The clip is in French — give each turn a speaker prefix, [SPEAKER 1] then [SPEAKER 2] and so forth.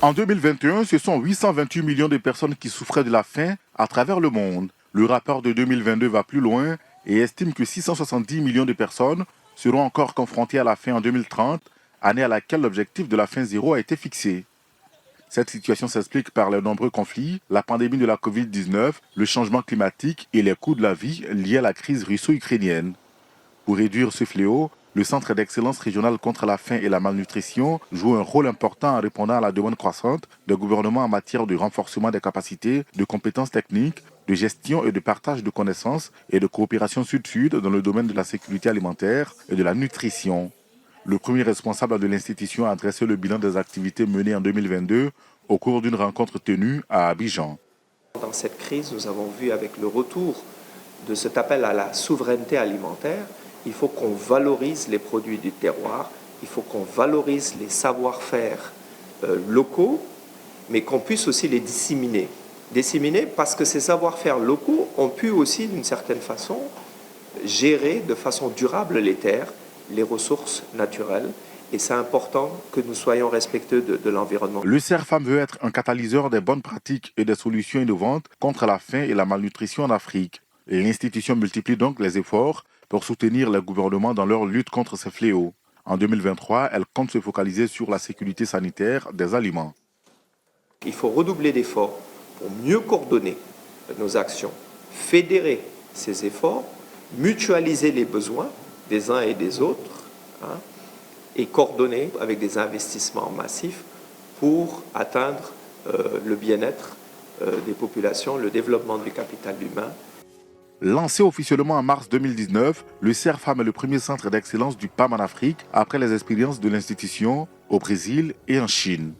[SPEAKER 1] En 2021, ce sont 828 millions de personnes qui souffraient de la faim à travers le monde. Le rapport de 2022 va plus loin et estime que 670 millions de personnes seront encore confrontées à la faim en 2030, année à laquelle l'objectif de la faim zéro a été fixé. Cette situation s'explique par les nombreux conflits, la pandémie de la Covid-19, le changement climatique et les coûts de la vie liés à la crise russo-ukrainienne. Pour réduire ce fléau, le Centre d'excellence régional contre la faim et la malnutrition joue un rôle important en répondant à la demande croissante des gouvernements en matière de renforcement des capacités, de compétences techniques, de gestion et de partage de connaissances et de coopération sud-sud dans le domaine de la sécurité alimentaire et de la nutrition. Le premier responsable de l'institution a dressé le bilan des activités menées en 2022 au cours d'une rencontre tenue à Abidjan.
[SPEAKER 2] Dans cette crise, nous avons vu avec le retour de cet appel à la souveraineté alimentaire, il faut qu'on valorise les produits du terroir, il faut qu'on valorise les savoir-faire locaux, mais qu'on puisse aussi les disséminer. Disséminer parce que ces savoir-faire locaux ont pu aussi, d'une certaine façon, gérer de façon durable les terres, les ressources naturelles. Et c'est important que nous soyons respectueux de l'environnement.
[SPEAKER 1] Le CERFAM veut être un catalyseur des bonnes pratiques et des solutions innovantes contre la faim et la malnutrition en Afrique. L'institution multiplie donc les efforts pour soutenir les gouvernements dans leur lutte contre ces fléaux. En 2023, elle compte se focaliser sur la sécurité sanitaire des aliments.
[SPEAKER 2] Il faut redoubler d'efforts pour mieux coordonner nos actions, fédérer ces efforts, mutualiser les besoins des uns et des autres, et coordonner avec des investissements massifs pour atteindre le bien-être des populations, le développement du capital humain.
[SPEAKER 1] Lancé officiellement en mars 2019, le CERFAM est le premier centre d'excellence du PAM en Afrique après les expériences de l'institution au Brésil et en Chine.